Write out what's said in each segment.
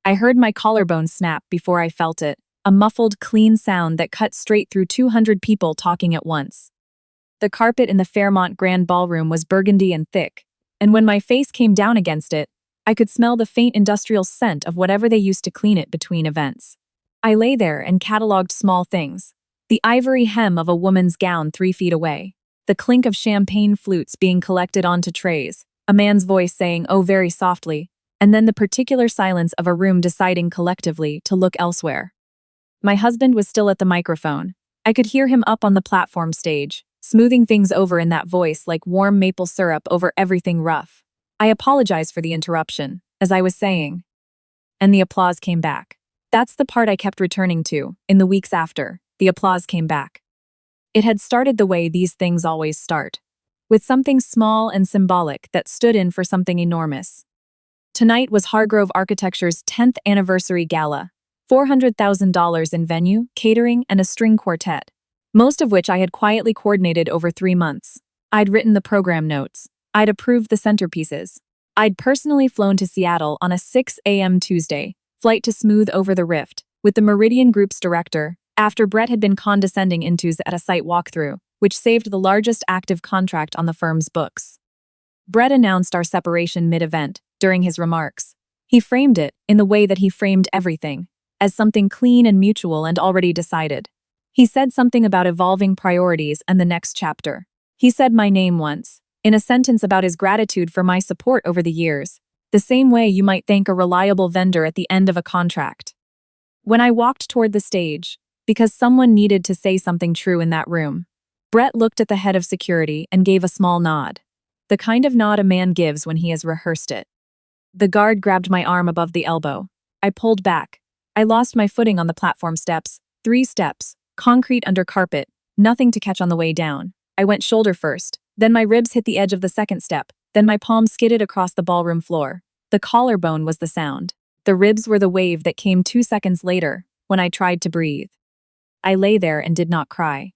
I heard my collarbone snap before I felt it, a muffled, clean sound that cut straight through 200 people talking at once. The carpet in the Fairmont Grand Ballroom was burgundy and thick, and when my face came down against it, I could smell the faint industrial scent of whatever they used to clean it between events. I lay there and cataloged small things. The ivory hem of a woman's gown 3 feet away, the clink of champagne flutes being collected onto trays, a man's voice saying, "Oh," very softly, and then the particular silence of a room deciding collectively to look elsewhere. My husband was still at the microphone. I could hear him up on the platform stage, smoothing things over in that voice like warm maple syrup over everything rough. I apologize for the interruption, as I was saying. And the applause came back. That's the part I kept returning to, in the weeks after. The applause came back. It had started the way these things always start, with something small and symbolic that stood in for something enormous. Tonight was Hargrove Architecture's 10th anniversary gala, $400,000 in venue, catering, and a string quartet, most of which I had quietly coordinated over 3 months. I'd written the program notes. I'd approved the centerpieces. I'd personally flown to Seattle on a 6 a.m. Tuesday, flight to smooth over the rift, with the Meridian Group's director, after Brett had been condescending into at a site walkthrough, which saved the largest active contract on the firm's books. Brett announced our separation mid-event, during his remarks. He framed it, in the way that he framed everything, as something clean and mutual and already decided. He said something about evolving priorities and the next chapter. He said my name once, in a sentence about his gratitude for my support over the years, the same way you might thank a reliable vendor at the end of a contract. When I walked toward the stage, because someone needed to say something true in that room, Brett looked at the head of security and gave a small nod. The kind of nod a man gives when he has rehearsed it. The guard grabbed my arm above the elbow. I pulled back. I lost my footing on the platform steps. 3 steps, concrete under carpet, nothing to catch on the way down. I went shoulder first, then my ribs hit the edge of the second step, then my palm skidded across the ballroom floor. The collarbone was the sound. The ribs were the wave that came 2 seconds later, when I tried to breathe. I lay there and did not cry.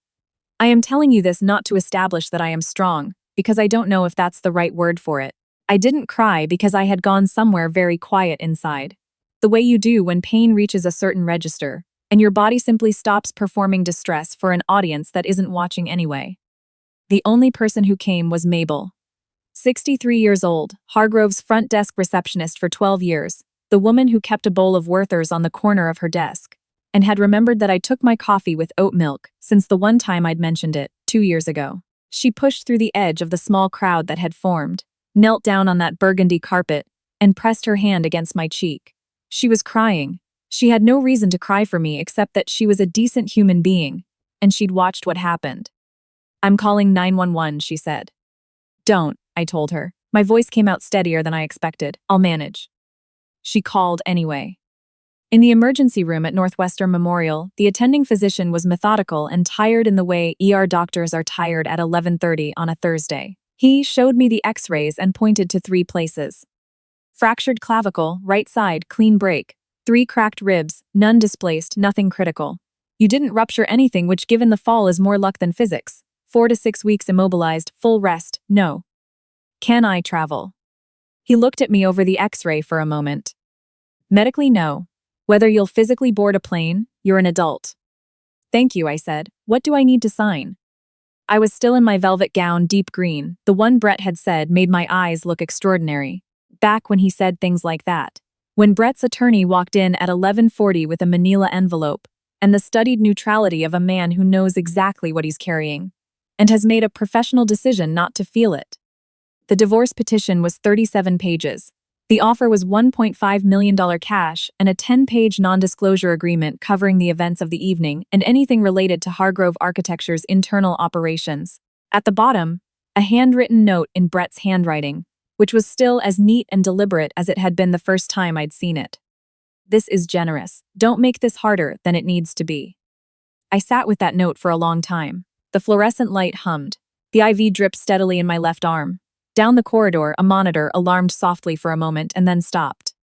I am telling you this not to establish that I am strong, because I don't know if that's the right word for it. I didn't cry because I had gone somewhere very quiet inside. The way you do when pain reaches a certain register, and your body simply stops performing distress for an audience that isn't watching anyway. The only person who came was Mabel. 63 years old, Hargrove's front desk receptionist for 12 years, the woman who kept a bowl of Werther's on the corner of her desk, and had remembered that I took my coffee with oat milk since the one time I'd mentioned it, 2 years ago. She pushed through the edge of the small crowd that had formed, knelt down on that burgundy carpet, and pressed her hand against my cheek. She was crying. She had no reason to cry for me except that she was a decent human being, and she'd watched what happened. "I'm calling 911, she said. "Don't," I told her. My voice came out steadier than I expected. "I'll manage." She called anyway. In the emergency room at Northwestern Memorial, the attending physician was methodical and tired in the way ER doctors are tired at 11:30 on a Thursday. He showed me the x-rays and pointed to 3 places. Fractured clavicle, right side, clean break. 3 cracked ribs, none displaced, nothing critical. You didn't rupture anything, which given the fall is more luck than physics. 4 to 6 weeks immobilized, full rest, no. Can I travel? He looked at me over the x-ray for a moment. Medically, no. Whether you'll physically board a plane, you're an adult. Thank you, I said. What do I need to sign? I was still in my velvet gown, deep green. The one Brett had said made my eyes look extraordinary. Back when he said things like that. When Brett's attorney walked in at 11:40 with a manila envelope, and the studied neutrality of a man who knows exactly what he's carrying, and has made a professional decision not to feel it. The divorce petition was 37 pages. The offer was $1.5 million cash and a 10-page non-disclosure agreement covering the events of the evening and anything related to Hargrove Architecture's internal operations. At the bottom, a handwritten note in Brett's handwriting, which was still as neat and deliberate as it had been the first time I'd seen it. "This is generous. Don't make this harder than it needs to be." I sat with that note for a long time. The fluorescent light hummed. The IV dripped steadily in my left arm. Down the corridor, a monitor alarmed softly for a moment and then stopped.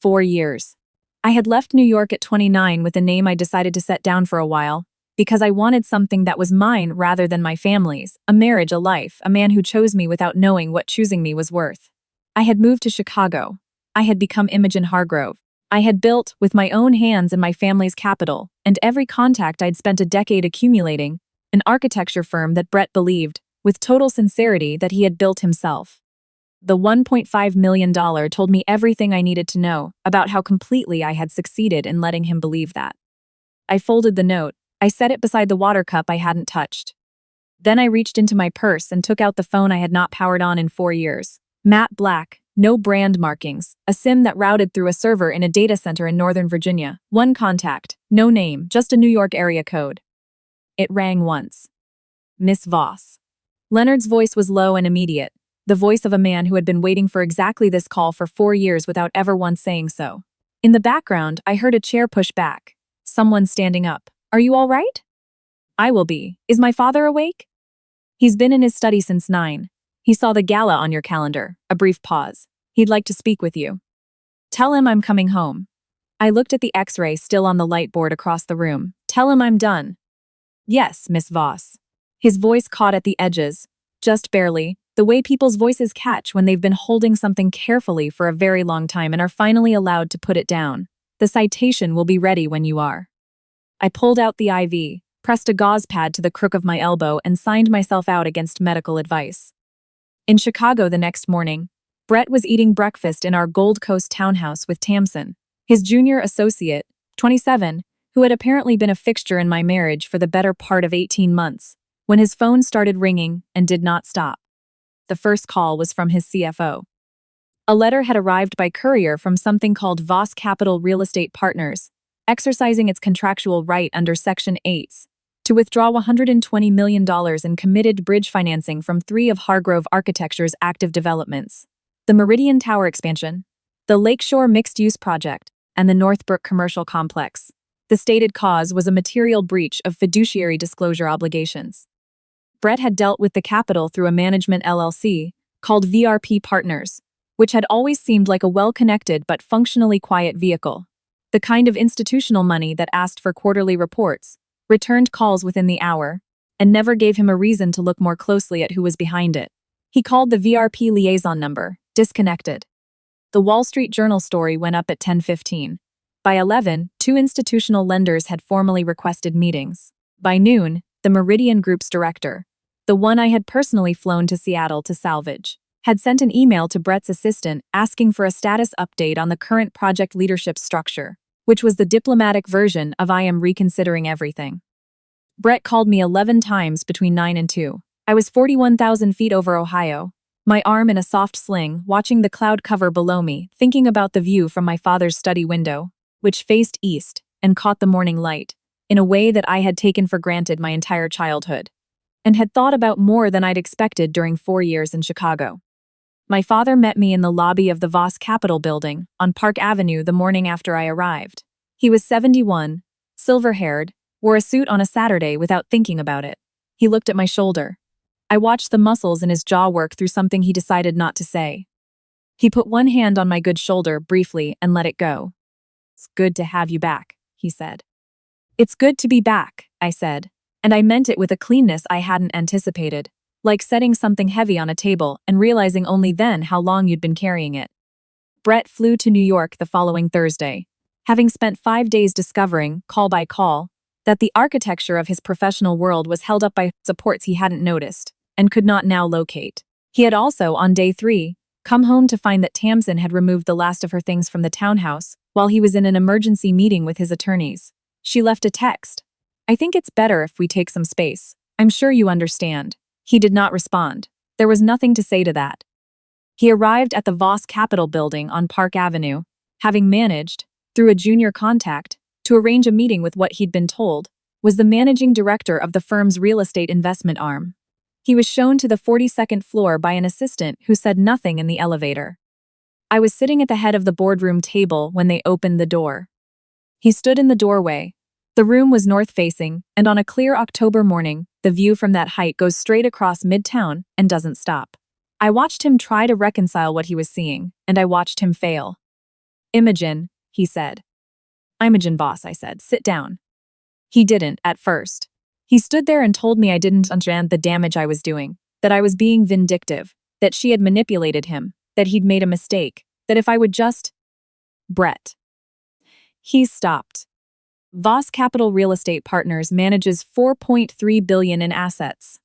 4 years. I had left New York at 29 with a name I decided to set down for a while, because I wanted something that was mine rather than my family's, a marriage, a life, a man who chose me without knowing what choosing me was worth. I had moved to Chicago. I had become Imogen Hargrove. I had built, with my own hands and my family's capital, and every contact I'd spent a decade accumulating, an architecture firm that Brett believed, with total sincerity, that he had built himself. The $1.5 million told me everything I needed to know about how completely I had succeeded in letting him believe that. I folded the note. I set it beside the water cup I hadn't touched. Then I reached into my purse and took out the phone I had not powered on in 4 years. Matte black, no brand markings, a SIM that routed through a server in a data center in Northern Virginia. One contact, no name, just a New York area code. It rang once. Miss Voss. Leonard's voice was low and immediate, the voice of a man who had been waiting for exactly this call for 4 years without ever once saying so. In the background, I heard a chair push back. Someone standing up. Are you all right? I will be. Is my father awake? He's been in his study since 9. He saw the gala on your calendar. A brief pause. He'd like to speak with you. Tell him I'm coming home. I looked at the X-ray still on the light board across the room. Tell him I'm done. Yes, Miss Voss. His voice caught at the edges, just barely, the way people's voices catch when they've been holding something carefully for a very long time and are finally allowed to put it down. The citation will be ready when you are. I pulled out the IV, pressed a gauze pad to the crook of my elbow, and signed myself out against medical advice. In Chicago the next morning, Brett was eating breakfast in our Gold Coast townhouse with Tamsin, his junior associate, 27, who had apparently been a fixture in my marriage for the better part of 18 months, when his phone started ringing and did not stop. The first call was from his CFO. A letter had arrived by courier from something called Voss Capital Real Estate Partners, exercising its contractual right under Section 8 to withdraw $120 million in committed bridge financing from 3 of Hargrove Architecture's active developments: the Meridian Tower expansion, the Lakeshore mixed-use project, and the Northbrook commercial complex. The stated cause was a material breach of fiduciary disclosure obligations. Brett had dealt with the capital through a management LLC called VRP Partners, which had always seemed like a well-connected but functionally quiet vehicle. The kind of institutional money that asked for quarterly reports, returned calls within the hour, and never gave him a reason to look more closely at who was behind it. He called the VRP liaison number, disconnected. The Wall Street Journal story went up at 10:15. By 11, 2 institutional lenders had formally requested meetings. By noon, the Meridian Group's director, the one I had personally flown to Seattle to salvage, had sent an email to Brett's assistant asking for a status update on the current project leadership structure, which was the diplomatic version of "I am reconsidering everything." Brett called me 11 times between 9 and 2. I was 41,000 feet over Ohio, my arm in a soft sling, watching the cloud cover below me, thinking about the view from my father's study window, which faced east and caught the morning light, in a way that I had taken for granted my entire childhood, and had thought about more than I'd expected during 4 years in Chicago. My father met me in the lobby of the Voss Capitol building on Park Avenue the morning after I arrived. He was 71, silver-haired, wore a suit on a Saturday without thinking about it. He looked at my shoulder. I watched the muscles in his jaw work through something he decided not to say. He put one hand on my good shoulder briefly and let it go. "It's good to have you back," he said. "It's good to be back," I said, and I meant it with a cleanness I hadn't anticipated, like setting something heavy on a table and realizing only then how long you'd been carrying it. Brett flew to New York the following Thursday, having spent 5 days discovering, call by call, that the architecture of his professional world was held up by supports he hadn't noticed and could not now locate. He had also, on day 3, come home to find that Tamsin had removed the last of her things from the townhouse while he was in an emergency meeting with his attorneys. She left a text. "I think it's better if we take some space. I'm sure you understand." He did not respond. There was nothing to say to that. He arrived at the Voss Capitol building on Park Avenue, having managed, through a junior contact, to arrange a meeting with what he'd been told was the managing director of the firm's real estate investment arm. He was shown to the 42nd floor by an assistant who said nothing in the elevator. I was sitting at the head of the boardroom table when they opened the door. He stood in the doorway. The room was north-facing, and on a clear October morning, the view from that height goes straight across Midtown and doesn't stop. I watched him try to reconcile what he was seeing, and I watched him fail. "Imogen," he said. "Imogen Voss," I said. "Sit down." He didn't, at first. He stood there and told me I didn't understand the damage I was doing, that I was being vindictive, that she had manipulated him, that he'd made a mistake, that if I would just... Brett. He stopped. Voss Capital Real Estate Partners manages $4.3 billion in assets.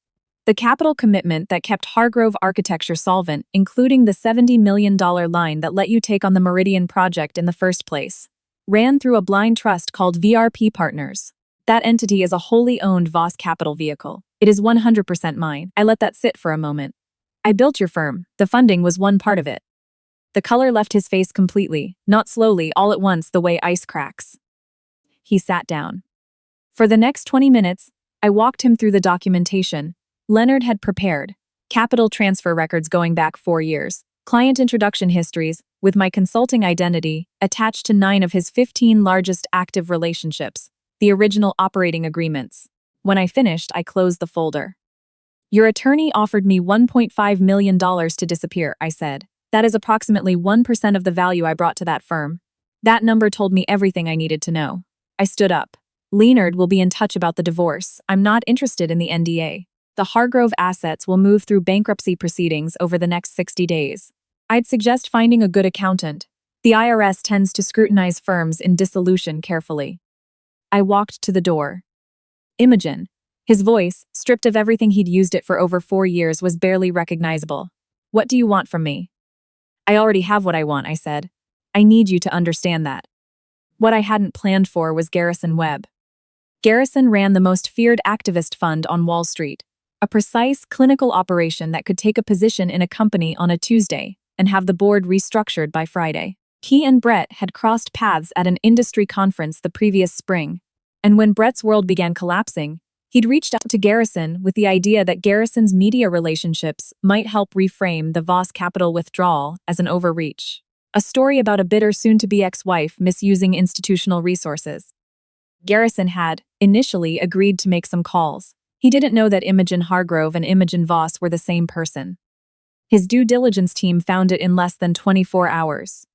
The capital commitment that kept Hargrove Architecture solvent, including the $70 million line that let you take on the Meridian project in the first place, ran through a blind trust called VRP Partners. That entity is a wholly owned Voss Capital vehicle. It is 100% mine. I let that sit for a moment. I built your firm. The funding was one part of it. The color left his face completely, not slowly, all at once, the way ice cracks. He sat down. For the next 20 minutes, I walked him through the documentation Leonard had prepared, capital transfer records going back 4 years, client introduction histories, with my consulting identity attached to 9 of his 15 largest active relationships, the original operating agreements. When I finished, I closed the folder. Your attorney offered me $1.5 million to disappear, I said. That is approximately 1% of the value I brought to that firm. That number told me everything I needed to know. I stood up. Leonard will be in touch about the divorce. I'm not interested in the NDA. The Hargrove assets will move through bankruptcy proceedings over the next 60 days. I'd suggest finding a good accountant. The IRS tends to scrutinize firms in dissolution carefully. I walked to the door. Imogen. His voice, stripped of everything he'd used it for over 4 years, was barely recognizable. What do you want from me? I already have what I want, I said. I need you to understand that. What I hadn't planned for was Garrison Webb. Garrison ran the most feared activist fund on Wall Street, a precise clinical operation that could take a position in a company on a Tuesday and have the board restructured by Friday. He and Brett had crossed paths at an industry conference the previous spring, and when Brett's world began collapsing, he'd reached out to Garrison with the idea that Garrison's media relationships might help reframe the Voss Capital withdrawal as an overreach. A story about a bitter soon-to-be ex-wife misusing institutional resources. Garrison had, initially, agreed to make some calls. He didn't know that Imogen Hargrove and Imogen Voss were the same person. His due diligence team found it in less than 24 hours.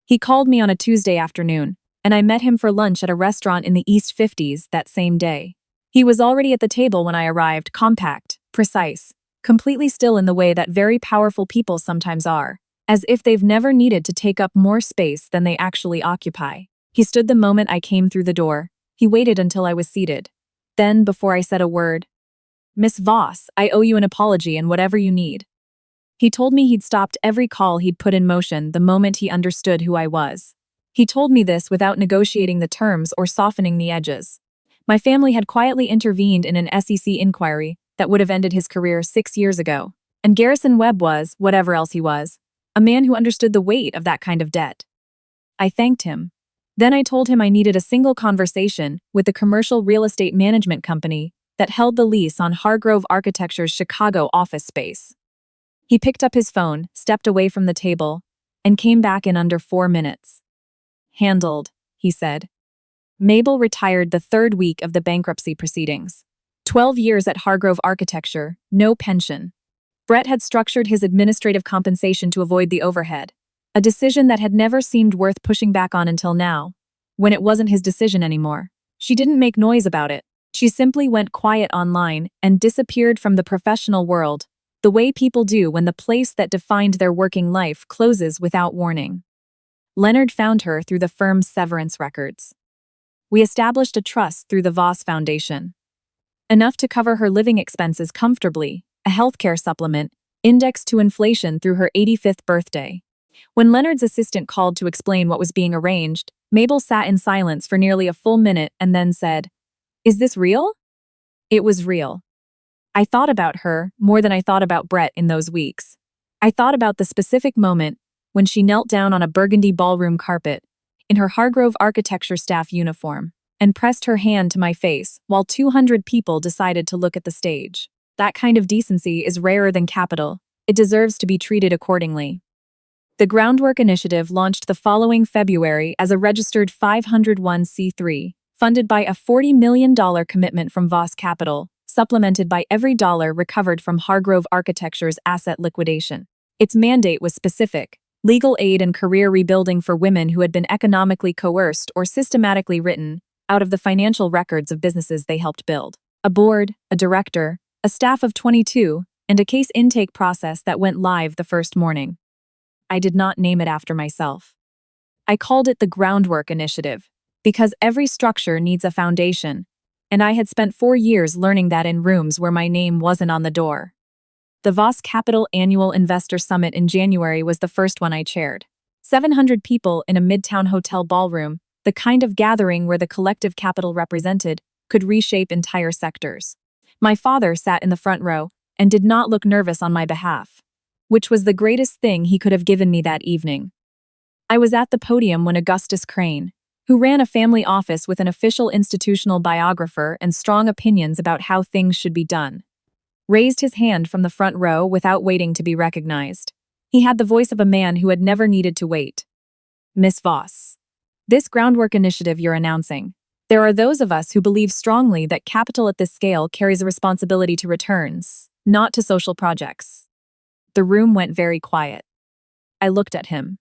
He called me on a Tuesday afternoon, and I met him for lunch at a restaurant in the East 50s that same day. He was already at the table when I arrived, compact, precise, completely still in the way that very powerful people sometimes are, as if they've never needed to take up more space than they actually occupy. He stood the moment I came through the door. He waited until I was seated. Then, before I said a word, Miss Voss, I owe you an apology and whatever you need. He told me he'd stopped every call he'd put in motion the moment he understood who I was. He told me this without negotiating the terms or softening the edges. My family had quietly intervened in an SEC inquiry that would have ended his career 6 years ago. And Garrison Webb was, whatever else he was, a man who understood the weight of that kind of debt. I thanked him. Then I told him I needed a single conversation with the commercial real estate management company that held the lease on Hargrove Architecture's Chicago office space. He picked up his phone, stepped away from the table, and came back in under 4 minutes. Handled, he said. Mabel retired the 3rd week of the bankruptcy proceedings. 12 years at Hargrove Architecture, no pension. Brett had structured his administrative compensation to avoid the overhead, a decision that had never seemed worth pushing back on until now, when it wasn't his decision anymore. She didn't make noise about it. She simply went quiet online and disappeared from the professional world, the way people do when the place that defined their working life closes without warning. Leonard found her through the firm's severance records. We established a trust through the Voss Foundation. Enough to cover her living expenses comfortably, a healthcare supplement, indexed to inflation through her 85th birthday. When Leonard's assistant called to explain what was being arranged, Mabel sat in silence for nearly a full minute and then said, "Is this real?" It was real. I thought about her more than I thought about Brett in those weeks. I thought about the specific moment when she knelt down on a burgundy ballroom carpet, in her Hargrove Architecture staff uniform, and pressed her hand to my face while 200 people decided to look at the stage. That kind of decency is rarer than capital. It deserves to be treated accordingly. The Groundwork Initiative launched the following February as a registered 501c3, funded by a $40 million commitment from Voss Capital, supplemented by every dollar recovered from Hargrove Architecture's asset liquidation. Its mandate was specific: legal aid and career rebuilding for women who had been economically coerced or systematically written out of the financial records of businesses they helped build. A board, a director, a staff of 22, and a case intake process that went live the first morning. I did not name it after myself. I called it the Groundwork Initiative Because every structure needs a foundation, and I had spent 4 years learning that in rooms where my name wasn't on the door. The Voss Capital Annual Investor Summit in January was the first one I chaired. 700 people in a midtown hotel ballroom, the kind of gathering where the collective capital represented could reshape entire sectors. My father sat in the front row and did not look nervous on my behalf, which was the greatest thing he could have given me that evening. I was at the podium when Augustus Crane, who ran a family office with an official institutional biographer and strong opinions about how things should be done, raised his hand from the front row without waiting to be recognized. He had the voice of a man who had never needed to wait. Miss Voss, this groundwork initiative you're announcing. There are those of us who believe strongly that capital at this scale carries a responsibility to returns, not to social projects. The room went very quiet. I looked at him.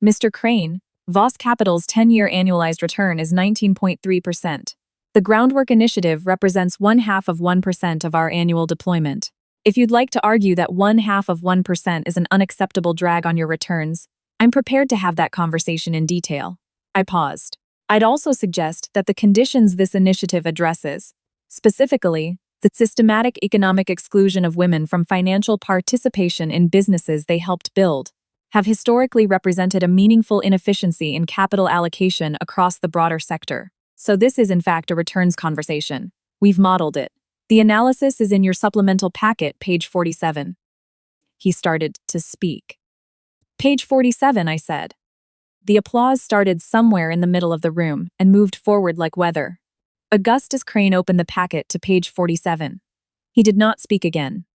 Mr. Crane, Voss Capital's 10-year annualized return is 19.3%. The groundwork initiative represents 0.5% of our annual deployment. If you'd like to argue that 0.5% is an unacceptable drag on your returns, I'm prepared to have that conversation in detail. I paused. I'd also suggest that the conditions this initiative addresses, specifically, the systematic economic exclusion of women from financial participation in businesses they helped build, have historically represented a meaningful inefficiency in capital allocation across the broader sector. So this is in fact a returns conversation. We've modeled it. The analysis is in your supplemental packet, page 47. He started to speak. Page 47, I said. The applause started somewhere in the middle of the room and moved forward like weather. Augustus Crane opened the packet to page 47. He did not speak again.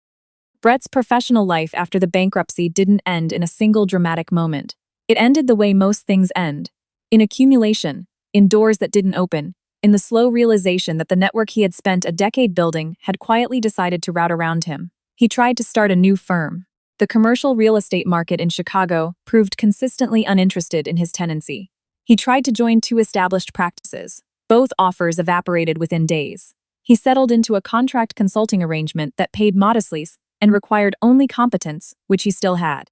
Brett's professional life after the bankruptcy didn't end in a single dramatic moment. It ended the way most things end. In accumulation, in doors that didn't open, in the slow realization that the network he had spent a decade building had quietly decided to route around him. He tried to start a new firm. The commercial real estate market in Chicago proved consistently uninterested in his tenancy. He tried to join 2 established practices. Both offers evaporated within days. He settled into a contract consulting arrangement that paid modestly and required only competence, which he still had.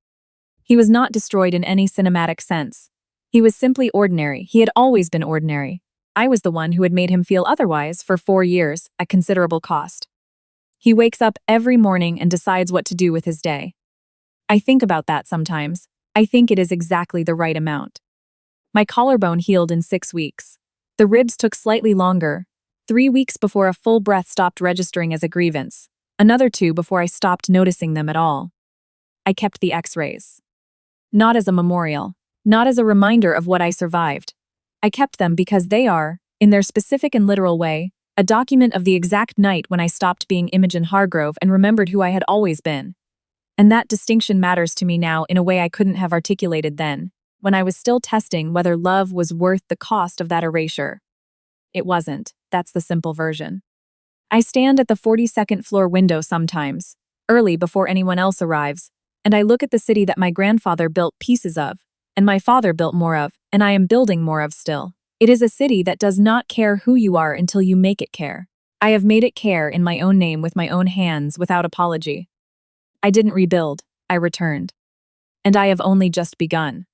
He was not destroyed in any cinematic sense. He was simply ordinary. He had always been ordinary. I was the one who had made him feel otherwise for 4 years, at considerable cost. He wakes up every morning and decides what to do with his day. I think about that sometimes. I think it is exactly the right amount. My collarbone healed in 6 weeks. The ribs took slightly longer, 3 weeks before a full breath stopped registering as a grievance, another 2 before I stopped noticing them at all. I kept the x-rays. Not as a memorial, not as a reminder of what I survived. I kept them because they are, in their specific and literal way, a document of the exact night when I stopped being Imogen Hargrove and remembered who I had always been. And that distinction matters to me now in a way I couldn't have articulated then, when I was still testing whether love was worth the cost of that erasure. It wasn't. That's the simple version. I stand at the 42nd floor window sometimes, early before anyone else arrives, and I look at the city that my grandfather built pieces of, and my father built more of, and I am building more of still. It is a city that does not care who you are until you make it care. I have made it care in my own name with my own hands without apology. I didn't rebuild, I returned. And I have only just begun.